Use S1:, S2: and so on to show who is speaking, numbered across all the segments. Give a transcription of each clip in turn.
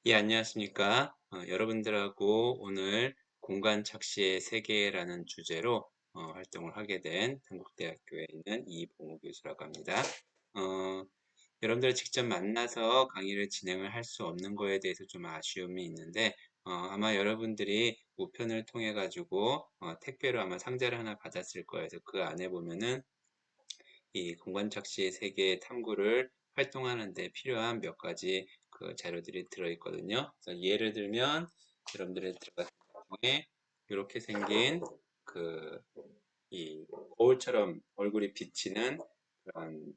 S1: 예, 안녕하십니까. 여러분들하고 오늘 공간 착시의 세계라는 주제로 활동을 하게 된 한국대학교에 있는 이봉우 교수라고 합니다. 어, 여러분들 직접 만나서 강의를 진행을 할 수 없는 거에 대해서 좀 아쉬움이 있는데, 아마 여러분들이 우편을 통해 가지고 택배로 아마 상자를 하나 받았을 거예요. 그래서 그 안에 보면은 이 공간착시 세계 탐구를 활동하는 데 필요한 몇 가지 그 자료들이 들어있거든요. 그래서 예를 들면 여러분들이 들어갔을 경우에 이렇게 생긴 그 이 거울처럼 얼굴이 비치는 그런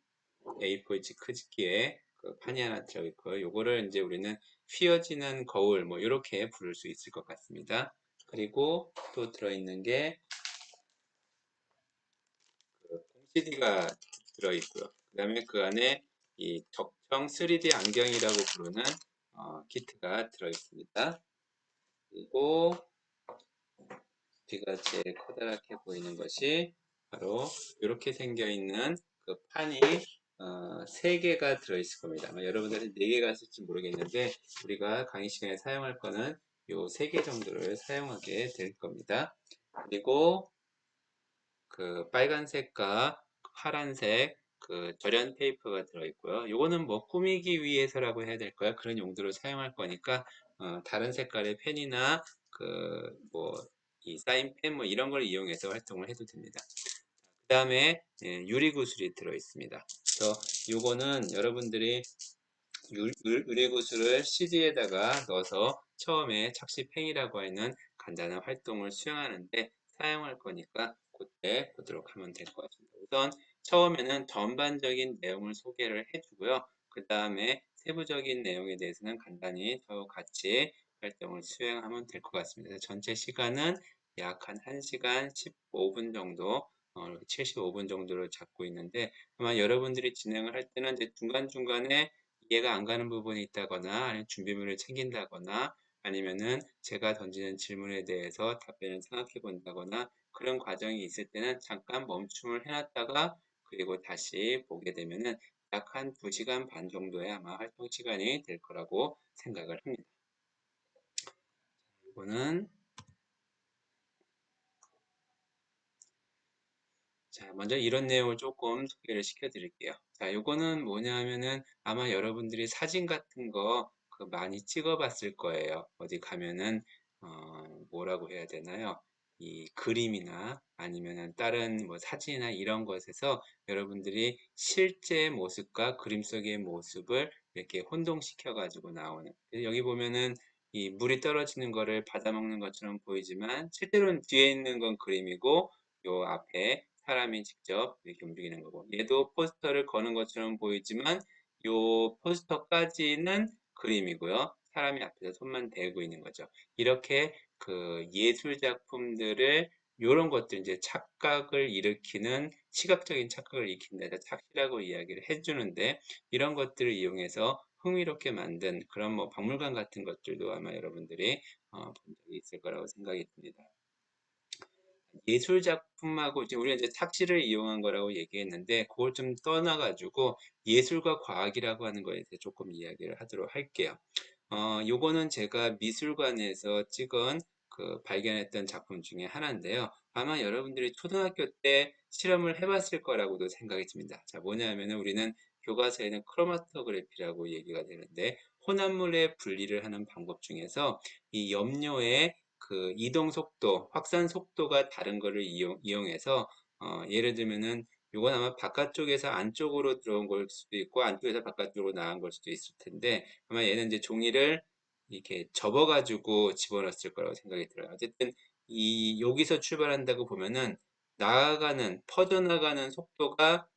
S1: A4 크기의 그 판이 하나 들어있고요. 요거를 이제 우리는 휘어지는 거울 뭐 이렇게 부를 수 있을 것 같습니다. 그리고 또 들어있는 게 CD가 들어있고요. 그 다음에 그 안에 이 적정 3D 안경이라고 부르는 키트가 들어있습니다. 그리고 뒤가 제일 커다랗게 보이는 것이 바로 이렇게 생겨있는 그 판이 3개가 들어있을 겁니다. 아마 여러분들은 4개가 있을지 모르겠는데 우리가 강의 시간에 사용할 거는 요 3개 정도를 사용하게 될 겁니다. 그리고 그 빨간색과 파란색 그 절연 테이프가 들어있고요. 요거는 뭐 꾸미기 위해서라고 해야 될까요? 그런 용도로 사용할 거니까 다른 색깔의 펜이나 그 뭐 이 사인펜 뭐 이런 걸 이용해서 활동을 해도 됩니다. 그 다음에 유리구슬이 들어있습니다. 그래서 요거는 여러분들이 유리구슬을 CD에다가 넣어서 처음에 착시팽이라고 하는 간단한 활동을 수행하는데 사용할 거니까 그때 보도록 하면 될 것 같습니다. 우선 처음에는 전반적인 내용을 소개를 해주고요. 그 다음에 세부적인 내용에 대해서는 간단히 더 같이 활동을 수행하면 될 것 같습니다. 전체 시간은 약 한 1시간 15분 정도 75분 정도를 잡고 있는데 아마 여러분들이 진행을 할 때는 이제 중간중간에 이해가 안 가는 부분이 있다거나 아니면 준비물을 챙긴다거나 아니면은 제가 던지는 질문에 대해서 답변을 생각해 본다거나 그런 과정이 있을 때는 잠깐 멈춤을 해놨다가 그리고 다시 보게 되면은 약 한 2시간 반 정도의 아마 활동 시간이 될 거라고 생각을 합니다. 이거는 자, 먼저 이런 내용을 조금 소개를 시켜 드릴게요. 자, 요거는 뭐냐면은 아마 여러분들이 사진 같은 거 그 많이 찍어 봤을 거예요. 어디 가면은, 뭐라고 해야 되나요? 이 그림이나 아니면은 다른 뭐 사진이나 이런 것에서 여러분들이 실제 모습과 그림 속의 모습을 이렇게 혼동시켜 가지고 나오는. 그래서 여기 보면은 이 물이 떨어지는 거를 받아먹는 것처럼 보이지만 실제로는 뒤에 있는 건 그림이고 요 앞에 사람이 직접 이렇게 움직이는 거고 얘도 포스터를 거는 것처럼 보이지만 요 포스터까지는 그림이고요. 사람이 앞에서 손만 대고 있는 거죠. 이렇게 그 예술 작품들을 요런 것들 이제 착각을 일으키는 시각적인 착각을 일으키는 데다 착시라고 이야기를 해주는데 이런 것들을 이용해서 흥미롭게 만든 그런 뭐 박물관 같은 것들도 아마 여러분들이 본 적이 있을 거라고 생각이 듭니다. 예술 작품하고 이제 우리가 이제 착시를 이용한 거라고 얘기했는데 그걸 좀 떠나가지고 예술과 과학이라고 하는 거에 대해서 조금 이야기를 하도록 할게요. 요거는 제가 미술관에서 찍은 그 발견했던 작품 중에 하나인데요. 아마 여러분들이 초등학교 때 실험을 해봤을 거라고도 생각이 듭니다. 자, 뭐냐면은 우리는 교과서에는 크로마토그래피라고 얘기가 되는데 혼합물의 분리를 하는 방법 중에서 이 염료의 그 이동 속도, 확산 속도가 다른 거를 이용해서 예를 들면은 요건 아마 바깥쪽에서 안쪽으로 들어온 걸 수도 있고 안쪽에서 바깥쪽으로 나간 걸 수도 있을 텐데 아마 얘는 이제 종이를 이렇게 접어가지고 집어넣었을 거라고 생각이 들어요. 어쨌든 이 여기서 출발한다고 보면은 나아가는 퍼져나가는 속도가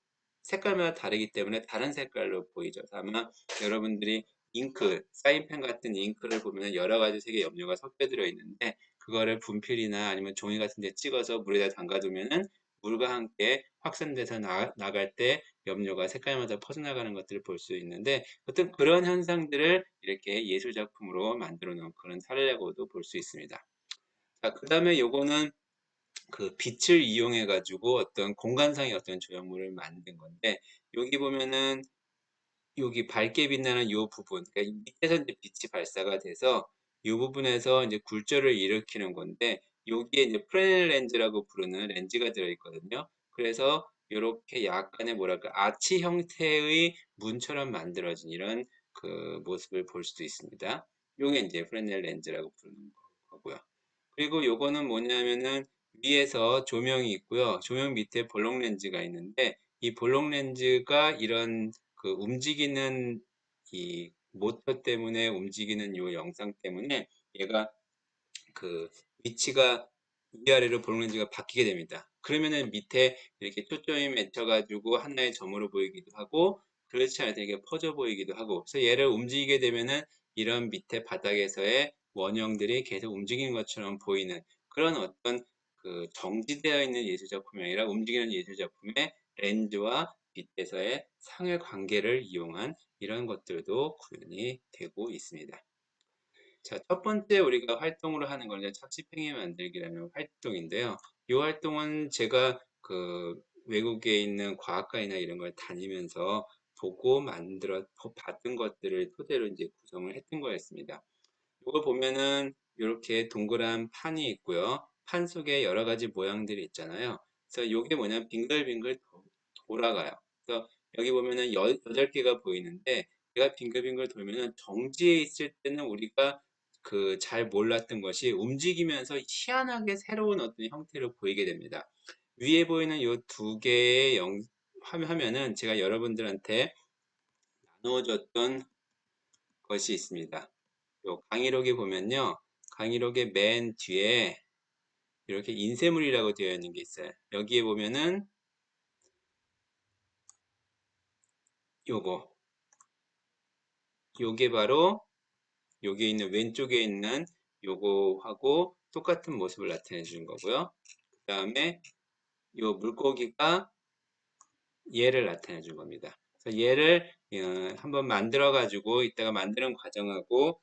S1: 색깔마다 다르기 때문에 다른 색깔로 보이죠. 아마 여러분들이 잉크, 사인펜 같은 잉크를 보면 여러 가지 색의 염료가 섞여 들어 있는데 그거를 분필이나 아니면 종이 같은 데 찍어서 물에다 담가두면은 물과 함께 확산돼서 나갈 때 염료가 색깔마다 퍼져나가는 것들을 볼 수 있는데 어떤 그런 현상들을 이렇게 예술 작품으로 만들어 놓은 그런 사례라고도 볼 수 있습니다. 자, 그 다음에 요거는 그 빛을 이용해 가지고 어떤 공간상의 어떤 조형물을 만든 건데 여기 보면은 여기 밝게 빛나는 요 부분, 그러니까 밑에서 이제 빛이 발사가 돼서 이 부분에서 이제 굴절을 일으키는 건데, 여기에 이제 프레넬 렌즈라고 부르는 렌즈가 들어있거든요. 그래서 이렇게 약간의 뭐랄까 아치 형태의 문처럼 만들어진 이런 그 모습을 볼 수도 있습니다. 요게 이제 프레넬 렌즈라고 부르는 거고요. 그리고 요거는 뭐냐면은 위에서 조명이 있고요. 조명 밑에 볼록 렌즈가 있는데, 이 볼록 렌즈가 이런 그 움직이는 이 모터 때문에 움직이는 요 영상 때문에 얘가 그 위치가 위아래로 볼록 렌즈가 바뀌게 됩니다. 그러면은 밑에 이렇게 초점이 맺혀가지고 하나의 점으로 보이기도 하고, 그렇지 않을 때 이게 퍼져 보이기도 하고, 그래서 얘를 움직이게 되면은 이런 밑에 바닥에서의 원형들이 계속 움직이는 것처럼 보이는 그런 어떤 그 정지되어 있는 예술작품이 아니라 움직이는 예술작품의 렌즈와 빛에서의 상의 관계를 이용한 이런 것들도 구현이 되고 있습니다. 자, 첫 번째 우리가 활동으로 하는 건 이제 착시팽이 만들기라는 활동인데요. 이 활동은 제가 그 외국에 있는 과학관이나 이런 걸 다니면서 보고 봤던 것들을 토대로 이제 구성을 했던 거였습니다. 이거 보면은 이렇게 동그란 판이 있고요. 판 속에 여러 가지 모양들이 있잖아요. 그래서 이게 뭐냐면 빙글빙글 돌아가요. 그래서 여기 보면은 8개가 보이는데, 얘가 빙글빙글 돌면은 정지해 있을 때는 우리가 그 잘 몰랐던 것이 움직이면서 희한하게 새로운 어떤 형태로 보이게 됩니다. 위에 보이는 이 두 개의 화면은 제가 여러분들한테 나누어줬던 것이 있습니다. 요 강의록에 보면요. 강의록의 맨 뒤에 이렇게 인쇄물이라고 되어 있는 게 있어요. 여기에 보면은 요거, 요게 바로 여기 있는 왼쪽에 있는 요거하고 똑같은 모습을 나타내 주는 거고요. 그 다음에 요 물고기가 얘를 나타내 준 겁니다. 그래서 얘를 한번 만들어 가지고 이따가 만드는 과정하고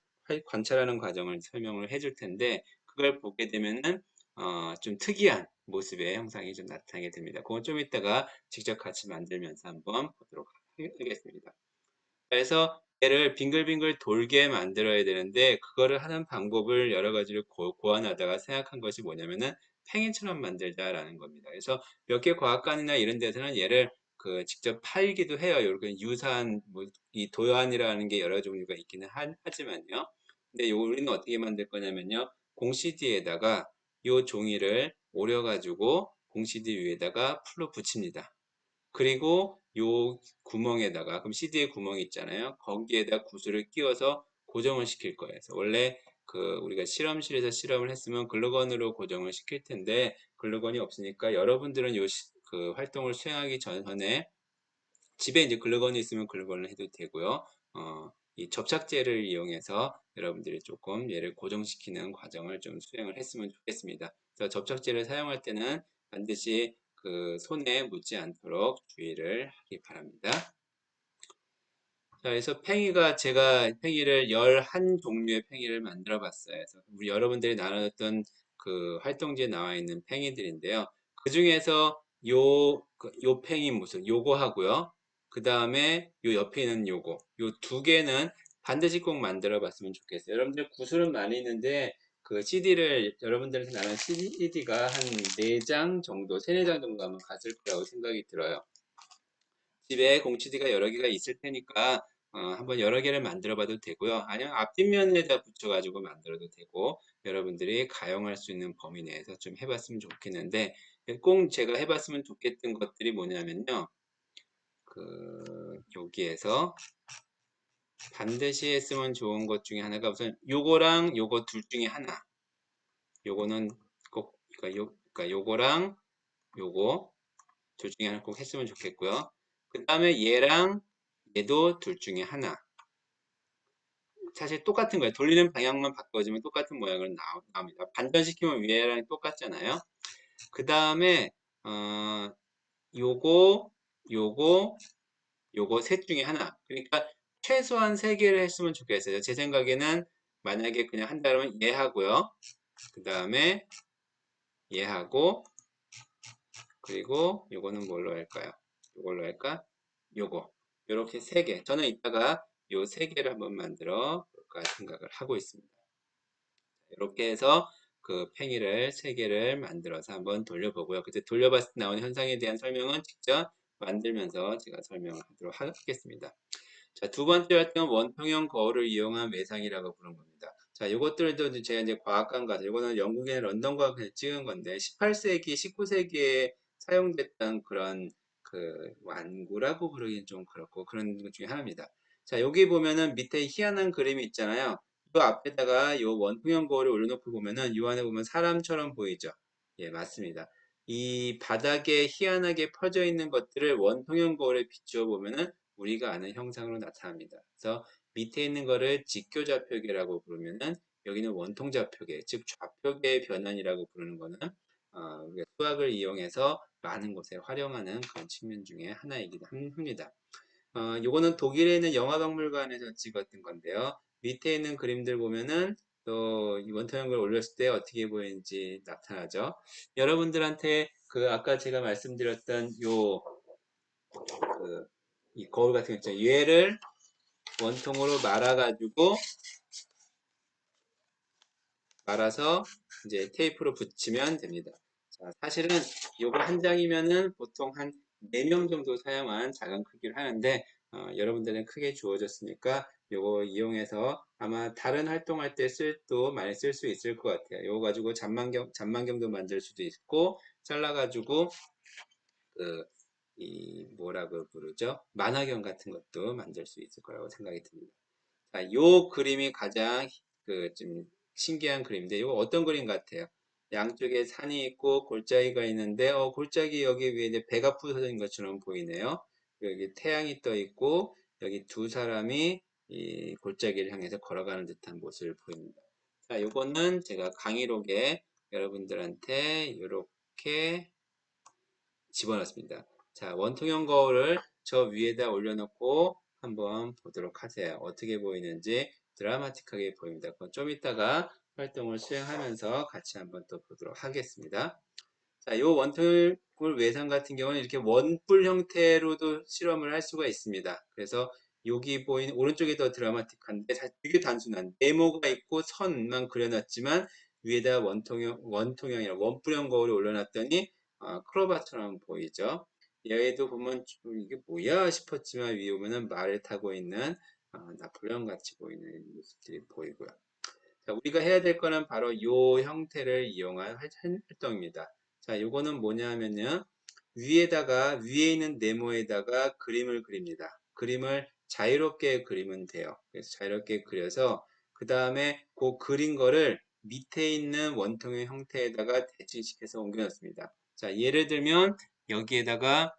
S1: 관찰하는 과정을 설명을 해줄 텐데, 그걸 보게 되면은 좀 특이한 모습의 형상이 좀 나타나게 됩니다. 그건 좀 이따가 직접 같이 만들면서 한번 보도록 하겠습니다. 그래서 얘를 빙글빙글 돌게 만들어야 되는데, 그거를 하는 방법을 여러 가지를 고안하다가 생각한 것이 뭐냐면은 팽이처럼 만들자라는 겁니다. 그래서 몇 개 과학관이나 이런 데서는 얘를 그 직접 팔기도 해요. 이렇게 유사한 이 도안이라는 게 여러 종류가 있기는 하지만요. 근데 우리는 어떻게 만들 거냐면요. 공CD에다가 요 종이를 오려가지고 공CD 위에다가 풀로 붙입니다. 그리고 요 구멍에다가, 그럼 CD의 구멍이 있잖아요. 거기에다 구슬을 끼워서 고정을 시킬 거예요. 그래서 원래 그 우리가 실험실에서 실험을 했으면 글루건으로 고정을 시킬 텐데, 글루건이 없으니까 여러분들은 그 활동을 수행하기 전에 집에 이제 글루건이 있으면 글루건을 해도 되고요. 이 접착제를 이용해서 여러분들이 조금 얘를 고정시키는 과정을 좀 수행을 했으면 좋겠습니다. 그래서 접착제를 사용할 때는 반드시 그 손에 묻지 않도록 주의를 하기 바랍니다. 자, 그래서 제가 팽이를 11종류의 팽이를 만들어 봤어요. 그래서 우리 여러분들이 나눴던 그 활동지에 나와 있는 팽이들인데요. 그 중에서 요 팽이 무슨, 요거 하고요. 그 다음에 요 옆에 있는 요 두 개는 반드시 꼭 만들어 봤으면 좋겠어요. 여러분들 구슬은 많이 있는데, 그 CD를, 여러분들한테 나눈 CD가 한 4장 정도, 3, 4장 정도 아마 갔을 거라고 생각이 들어요. 집에 공치디가 여러 개가 있을 테니까 한번 여러 개를 만들어 봐도 되고요. 아니면 앞뒷면에다 붙여가지고 만들어도 되고, 여러분들이 가용할 수 있는 범위 내에서 좀 해봤으면 좋겠는데, 꼭 제가 해봤으면 좋겠던 것들이 뭐냐면요. 여기에서 반드시 했으면 좋은 것 중에 하나가 우선 요거랑 요거 둘 중에 하나. 요거는 꼭, 그러니까 요거랑 요거 둘 중에 하나 꼭 했으면 좋겠고요. 그 다음에 얘랑 얘도 둘 중에 하나. 사실 똑같은 거예요. 돌리는 방향만 바꿔주면 똑같은 모양으로 나옵니다. 반전시키면 위에랑 똑같잖아요. 그 다음에 요거, 요거, 요거 셋 중에 하나. 그러니까 최소한 세 개를 했으면 좋겠어요. 제 생각에는 만약에 그냥 한다면 얘하고요. 그 다음에 얘하고, 그리고 요거는 뭘로 할까요? 요걸로 할까? 요거. 이렇게 세 개. 저는 이따가 요 세 개를 한번 만들어 볼까 생각을 하고 있습니다. 이렇게 해서 그 팽이를 세 개를 만들어서 한번 돌려보고요. 그때 돌려봤을 때 나오는 현상에 대한 설명은 직접 만들면서 제가 설명하도록 하겠습니다. 자, 두 번째 활동은 원통형 거울을 이용한 외상이라고 부르는 겁니다. 자, 요것들도 제가 이제 과학관 가서, 요거는 영국의 런던 과학관에서 찍은 건데, 18세기, 19세기에 사용됐던 그런 그 완구라고 부르기는 좀 그렇고, 그런 것 중에 하나입니다. 자, 여기 보면은 밑에 희한한 그림이 있잖아요. 요 앞에다가 요 원통형 거울을 올려놓고 보면은, 요 안에 보면 사람처럼 보이죠? 예, 맞습니다. 이 바닥에 희한하게 퍼져 있는 것들을 원통형 거울에 비추어 보면은, 우리가 아는 형상으로 나타납니다. 그래서 밑에 있는 거를 직교좌표계라고 부르면은 여기는 원통좌표계, 즉 좌표계의 변환이라고 부르는 거는 우리가 수학을 이용해서 많은 곳에 활용하는 그런 측면 중에 하나이기도 합니다. 요거는 독일에 있는 영화박물관에서 찍었던 건데요. 밑에 있는 그림들 보면은 또 이 원통형을 올렸을 때 어떻게 보이는지 나타나죠. 여러분들한테 그 아까 제가 말씀드렸던 요 그 이 거울 같은 거 있죠. 얘를 원통으로 말아서 이제 테이프로 붙이면 됩니다. 자, 사실은 요거 한 장이면은 보통 한 4명 정도 사용한 작은 크기를 하는데 여러분들은 크게 주어졌으니까 요거 이용해서 아마 다른 활동할 때 또 많이 쓸 수 있을 것 같아요. 요거 가지고 잔망경도 만들 수도 있고 잘라가지고 그 이 뭐라고 부르죠? 만화경 같은 것도 만들 수 있을 거라고 생각이 듭니다. 자, 요 그림이 가장 그 좀 신기한 그림인데 이거 어떤 그림 같아요? 양쪽에 산이 있고 골짜기가 있는데 골짜기 여기 위에 이제 배가 부서진 것처럼 보이네요. 여기 태양이 떠 있고 여기 두 사람이 이 골짜기를 향해서 걸어가는 듯한 모습을 보입니다. 자, 요거는 제가 강의록에 여러분들한테 이렇게 집어넣습니다. 자, 원통형 거울을 저 위에다 올려놓고 한번 보도록 하세요. 어떻게 보이는지 드라마틱하게 보입니다. 그건 좀 이따가 활동을 수행하면서 같이 한번 또 보도록 하겠습니다. 자, 요 원통형 외상 같은 경우는 이렇게 원뿔 형태로도 실험을 할 수가 있습니다. 그래서 여기 보이는 오른쪽이 더 드라마틱한데 되게 단순한 네모가 있고 선만 그려놨지만 위에다 원통형이나 원뿔형 거울을 올려놨더니 크로바처럼 보이죠. 얘도 보면 이게 뭐야 싶었지만 위에 보면은 말을 타고 있는 나폴레옹 같이 보이는 모습들이 보이고요. 자, 우리가 해야 될 거는 바로 이 형태를 이용한 활동입니다. 자, 요거는 뭐냐면요. 위에 있는 네모에다가 그림을 그립니다. 그림을 자유롭게 그리면 돼요. 그래서 자유롭게 그려서 그 다음에 그 그린 거를 밑에 있는 원통의 형태에다가 대칭시켜서 옮겨 놓습니다. 자, 예를 들면 여기에다가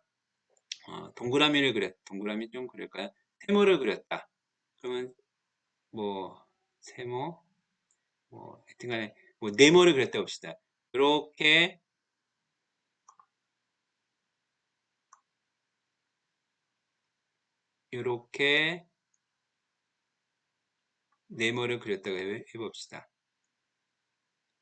S1: 동그라미를 동그라미 좀 그릴까요? 세모를 그렸다. 그러면 뭐 세모 하여튼간에 뭐 네모를 그렸다 봅시다. 이렇게 네모를 그렸다고 해봅시다.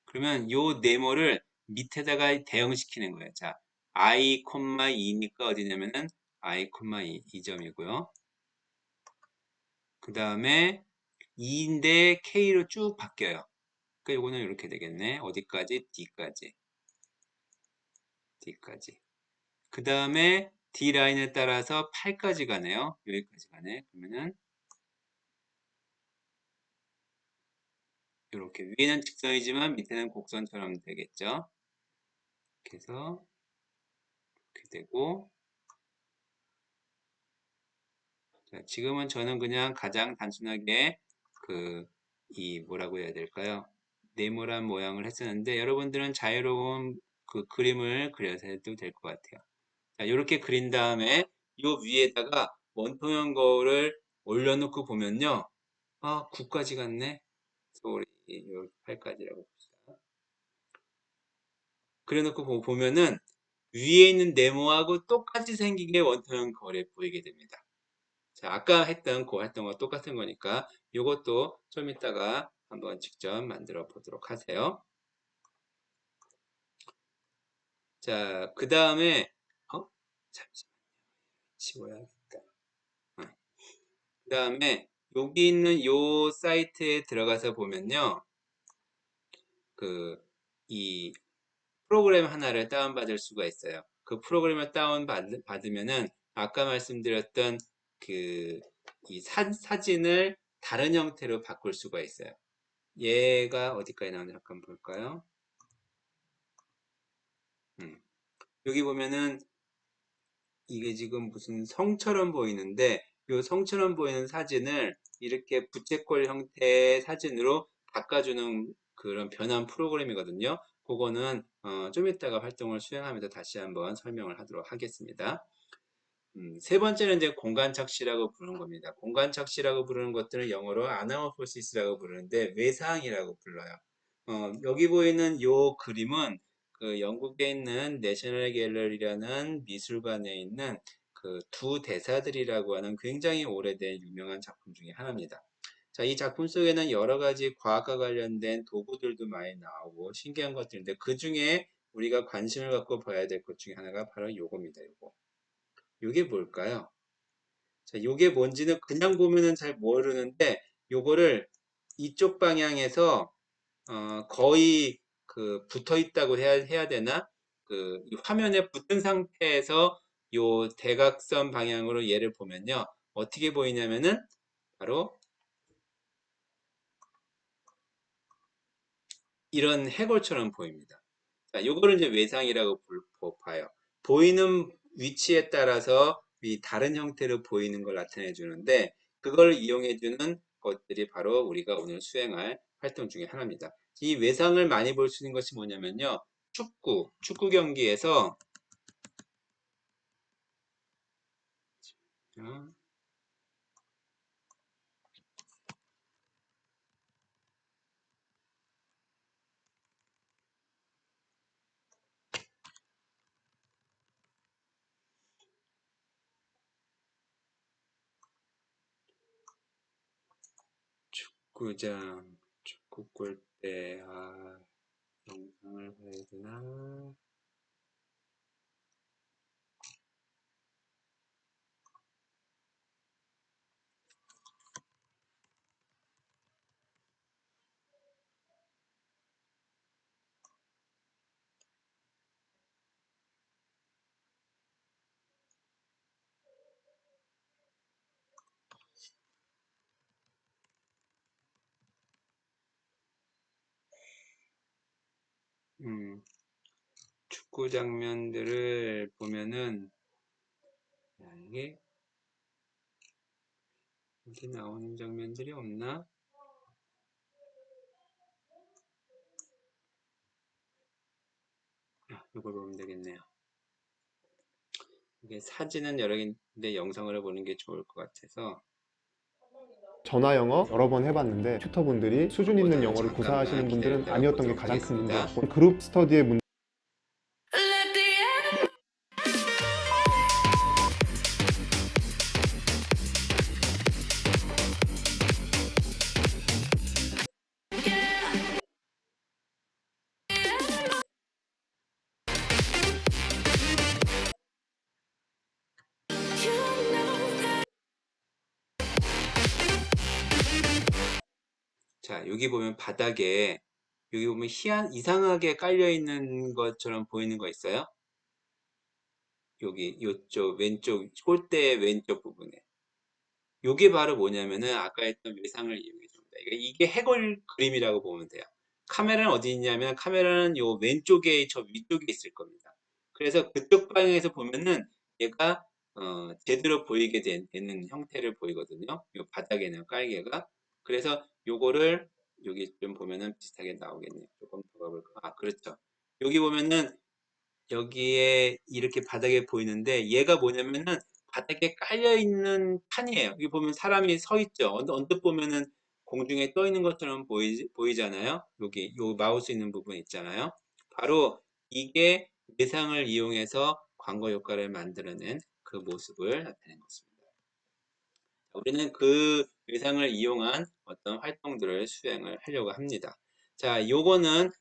S1: 그러면 요 네모를 밑에다가 대응시키는 거예요. 자, i, 2니까 어디냐면은 i, 2 점이고요. 그 다음에 2인데 k로 쭉 바뀌어요. 그러니까 요거는 이렇게 되겠네. 어디까지? D까지. 그 다음에 D 라인에 따라서 8까지 가네요. 여기까지 가네. 그러면은 이렇게 위에는 직선이지만 밑에는 곡선처럼 되겠죠. 그래서 이렇게 되고 자, 지금은 저는 그냥 가장 단순하게 이 뭐라고 해야 될까요? 네모란 모양을 했었는데 여러분들은 자유로운 그 그림을 그려서 해도 될 것 같아요. 자, 이렇게 그린 다음에 이 위에다가 원통형 거울을 올려놓고 보면요. 9까지 갔네. 그래서 우리 8까지라고 봅시다. 그래 놓고 보면은 위에 있는 네모하고 똑같이 생긴 게 원통형 거울에 보이게 됩니다. 자, 아까 했던 그 활동과 똑같은 거니까 이것도 좀 이따가 한번 직접 만들어 보도록 하세요. 자, 그 다음에 잠시만 지워야겠다. 다음에 여기 있는 요 사이트에 들어가서 보면요. 이 프로그램 하나를 다운받을 수가 있어요. 그 프로그램을 다운받으면은 아까 말씀드렸던 이 사진을 다른 형태로 바꿀 수가 있어요. 얘가 어디까지 나오는지 잠깐 볼까요? 여기 보면은 이게 지금 무슨 성처럼 보이는데 이 성처럼 보이는 사진을 이렇게 부채꼴 형태의 사진으로 바꿔주는 그런 변환 프로그램이거든요. 그거는 좀 이따가 활동을 수행하면서 다시 한번 설명을 하도록 하겠습니다. 세 번째는 이제 공간착시라고 부르는 겁니다. 공간착시라고 부르는 것들은 영어로 아나모포시스라고 부르는데 외상이라고 불러요. 여기 보이는 요 그림은 그 영국에 있는 내셔널 갤러리라는 미술관에 있는 그 두 대사들이라고 하는 굉장히 오래된 유명한 작품 중에 하나입니다. 자, 이 작품 속에는 여러 가지 과학과 관련된 도구들도 많이 나오고 신기한 것들인데 그 중에 우리가 관심을 갖고 봐야 될 것 중에 하나가 바로 요겁니다. 요거. 요게 뭘까요? 자, 요게 뭔지는 그냥 보면은 잘 모르는데 요거를 이쪽 방향에서 거의 그 붙어 있다고 해야 되나? 이 화면에 붙은 상태에서 요 대각선 방향으로 얘를 보면요. 어떻게 보이냐면은 바로 이런 해골처럼 보입니다. 자, 요거를 이제 외상이라고 봐요. 보이는 위치에 따라서 이 다른 형태로 보이는 걸 나타내 주는데 그걸 이용해 주는 것들이 바로 우리가 오늘 수행할 활동 중에 하나입니다. 이 외상을 많이 볼 수 있는 것이 뭐냐면요. 축구 경기에서 축구 골대 영상을 봐야 되나? 축구 장면들을 보면은 이게 여기 나오는 장면들이 없나? 이걸 보면 되겠네요. 이게 사진은 여러 개인데 영상으로 보는 게 좋을 것 같아서
S2: 전화 영어 여러 번 해봤는데 튜터분들이 수준 있는
S1: 그거보다는
S2: 영어를
S1: 잠깐만
S2: 구사하시는 분들은
S1: 기다렸다가
S2: 아니었던 게
S1: 보도록
S2: 가장 큰
S1: 하겠습니다.
S2: 문제였고 그룹 스터디의 문제
S1: 자, 여기 보면 바닥에 여기 보면 이상하게 깔려 있는 것처럼 보이는 거 있어요? 여기 이쪽 왼쪽 골대 왼쪽 부분에 요게 바로 뭐냐면은 아까 했던 외상을 이용해 줍니다. 이게 해골 그림이라고 보면 돼요. 카메라는 어디 있냐면 카메라는 요 왼쪽에 저 위쪽에 있을 겁니다. 그래서 그쪽 방향에서 보면은 얘가 제대로 보이게 되는 형태를 보이거든요. 요 바닥에 있는 깔개가. 그래서 요거를 여기 좀 보면은 비슷하게 나오겠네요. 조금 더 가볼까? 그렇죠. 여기 보면은 여기에 이렇게 바닥에 보이는데 얘가 뭐냐면은 바닥에 깔려 있는 판이에요. 여기 보면 사람이 서 있죠. 언뜻 보면은 공중에 떠 있는 것처럼 보이잖아요. 여기 요 마우스 있는 부분 있잖아요. 바로 이게 외상을 이용해서 광고 효과를 만들어낸 그 모습을 나타낸 것입니다. 우리는 그 외상을 이용한 어떤 활동들을 수행을 하려고 합니다. 자, 요거는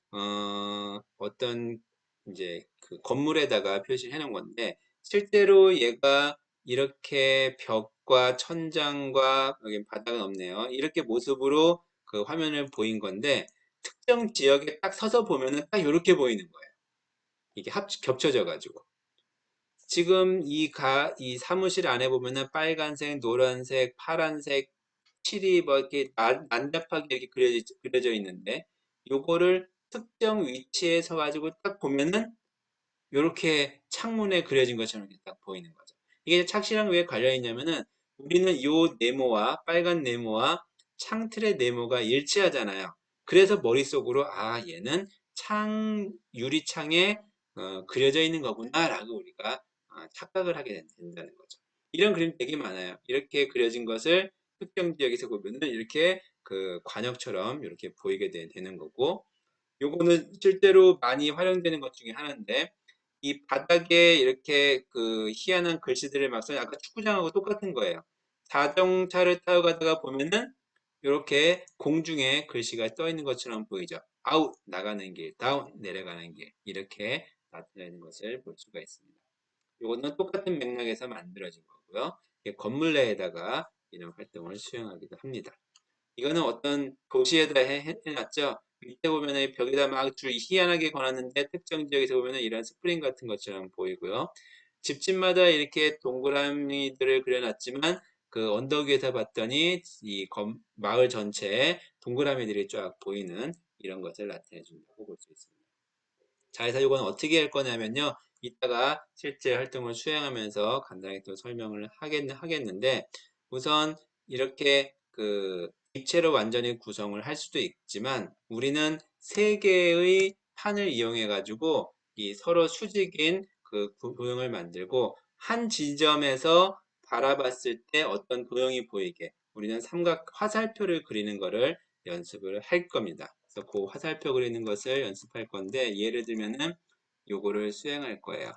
S1: 어떤 이제 그 건물에다가 표시해 놓은 건데 실제로 얘가 이렇게 벽 벽과 천장과 여기 바닥은 없네요. 이렇게 모습으로 그 화면을 보인 건데 특정 지역에 딱 서서 보면은 딱 이렇게 보이는 거예요. 이게 겹쳐져 가지고. 지금 이 사무실 안에 보면은 빨간색, 노란색, 파란색, 칠이 뭐 이렇게 난잡하게 이렇게 그려져 있는데 요거를 특정 위치에 서 가지고 딱 보면은 이렇게 창문에 그려진 것처럼 이렇게 딱 보이는 거죠. 이게 착시랑 왜 관련이 있냐면은 우리는 요 네모와 빨간 네모와 창틀의 네모가 일치하잖아요. 그래서 머릿속으로 아 얘는 유리창에 그려져 있는 거구나라고 우리가 착각을 하게 된다는 거죠. 이런 그림 되게 많아요. 이렇게 그려진 것을 특정 지역에서 보면은 이렇게 그 관역처럼 이렇게 보이게 되는 거고 요거는 실제로 많이 활용되는 것 중에 하나인데 이 바닥에 이렇게 그 희한한 글씨들을 막 써요. 아까 축구장하고 똑같은 거예요. 자동차를 타고 가다가 보면은 이렇게 공중에 글씨가 떠 있는 것처럼 보이죠. 아웃 나가는 길, 다운 내려가는 길 이렇게 나타내는 것을 볼 수가 있습니다. 이거는 똑같은 맥락에서 만들어진 거고요. 건물 내에다가 이런 활동을 수행하기도 합니다. 이거는 어떤 도시에다 해놨죠. 밑에 보면은 벽에다 막 줄 희한하게 걸었는데 특정 지역에서 보면은 이런 스프링 같은 것처럼 보이고요. 집집마다 이렇게 동그라미들을 그려놨지만 그 언덕 위에서 봤더니 마을 전체에 동그라미들이 쫙 보이는 이런 것을 나타내 준다고 볼 수 있습니다. 자, 그래서 이건 어떻게 할 거냐면요. 이따가 실제 활동을 수행하면서 간단하게 또 설명을 하겠는데, 우선 이렇게 그 입체로 완전히 구성을 할 수도 있지만, 우리는 세 개의 판을 이용해 가지고 이 서로 수직인 그 도형을 만들고, 한 지점에서 바라봤을 때 어떤 도형이 보이게 우리는 삼각 화살표를 그리는 것을 연습을 할 겁니다. 그래서 그 화살표 그리는 것을 연습할 건데 예를 들면은 요거를 수행할 거예요.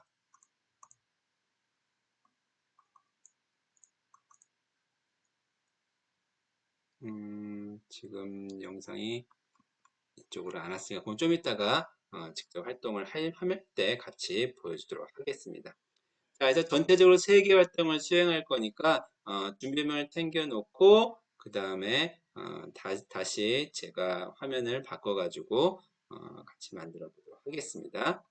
S1: 지금 영상이 이쪽으로 안 왔으니까 그럼 좀 이따가 직접 활동을 할 때 같이 보여주도록 하겠습니다. 자, 그래서 전체적으로 3개 활동을 수행할 거니까 준비물을 챙겨 놓고 그 다음에 다시 제가 화면을 바꿔 가지고 같이 만들어 보도록 하겠습니다.